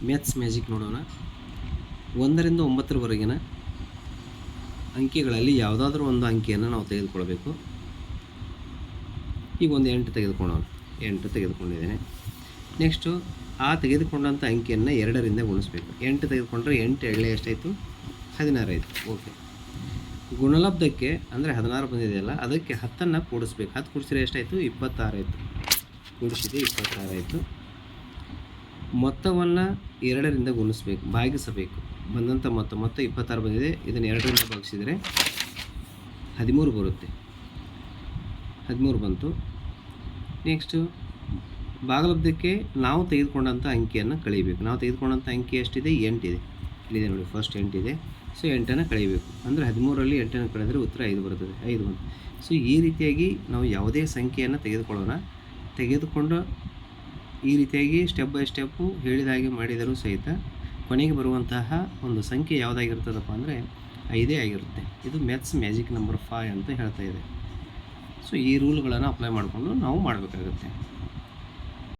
Maths magic ನೋಡೋಣ. 1ರಿಂದ 9ರವರೆಗಿನ ಅಂಕಿಗಳಲ್ಲಿ ಯಾವುದಾದ್ರೂ ಒಂದು ಅಂಕಿಯನ್ನು ನಾವು ತೆಗೆದುಕೊಳ್ಬೇಕು. ಈಗ ಒಂದು 8 ತೆಗೆದುಕೊಳ್ಳೋಣ. 8 ತೆಗೆದುಕೊಂಡಿದ್ದೇನೆ. ನೆಕ್ಸ್ಟು ಆ ತೆಗೆದುಕೊಂಡಂಥ ಅಂಕಿಯನ್ನು 2ರಿಂದ ಗುಣಿಸ್ಬೇಕು. 8 ತೆಗೆದುಕೊಂಡ್ರೆ 8 ಎಳ್ಳೆ ಎಷ್ಟಾಯಿತು? 16 ಆಯಿತು. ಓಕೆ. ಗುಣಲಬ್ಧಕ್ಕೆ ಅಂದರೆ 16 ಬಂದಿದೆಯಲ್ಲ, ಅದಕ್ಕೆ 10ನ್ನು ಕೂಡಿಸ್ಬೇಕು. 10 ಕೂಡಿಸಿದ್ರೆ ಎಷ್ಟಾಯಿತು? 26 ಆಯಿತು. ಕೂಡಿಸಿದೆ 26 ಆಯಿತು. ಮೊತ್ತವನ್ನು 2ರಿಂದ ಗುಣಿಸ್ಬೇಕು, ಭಾಗಿಸಬೇಕು. ಬಂದಂಥ ಮೊತ್ತ 26 ಬಂದಿದೆ. ಇದನ್ನು 2ರಿಂದ ಭಾಗಿಸಿದರೆ 13 ಬರುತ್ತೆ. 13 ಬಂತು. ನೆಕ್ಸ್ಟು ಭಾಗಲಬ್ಧಕ್ಕೆ ನಾವು ತೆಗೆದುಕೊಂಡಂಥ ಅಂಕಿಯನ್ನು ಕಳೀಬೇಕು. ನಾವು ತೆಗೆದುಕೊಂಡಂಥ ಅಂಕಿ ಎಷ್ಟಿದೆ? 8 ಇದೆ. ಇಲ್ಲಿದೆ ನೋಡಿ, ಫಸ್ಟ್ 8 ಇದೆ. ಸೊ 8ನ್ನು ಕಳೀಬೇಕು. ಅಂದರೆ 13ರಲ್ಲಿ 8ನ್ನು ಕಳೆದರೆ ಉತ್ತರ 5 ಬರುತ್ತದೆ. 5 ಬಂತು. ಸೊ ಈ ರೀತಿಯಾಗಿ ನಾವು ಯಾವುದೇ ಸಂಖ್ಯೆಯನ್ನು ತೆಗೆದುಕೊಂಡು ಈ ರೀತಿಯಾಗಿ ಸ್ಟೆಪ್ ಬೈ ಸ್ಟೆಪ್ಪು ಹೇಳಿದಾಗೆ ಮಾಡಿದರೂ ಸಹಿತ ಕೊನೆಗೆ ಬರುವಂತಹ ಒಂದು ಸಂಖ್ಯೆ ಯಾವುದಾಗಿರ್ತದಪ್ಪ ಅಂದರೆ 5 ಆಗಿರುತ್ತೆ. ಇದು ಮ್ಯಾಥ್ಸ್ ಮ್ಯಾಜಿಕ್ ನಂಬರ್ 5 ಅಂತ ಹೇಳ್ತಾ ಇದೆ. ಸೊ ಈ ರೂಲ್ಗಳನ್ನು ಅಪ್ಲೈ ಮಾಡಿಕೊಂಡು ನಾವು ಮಾಡಬೇಕಾಗುತ್ತೆ.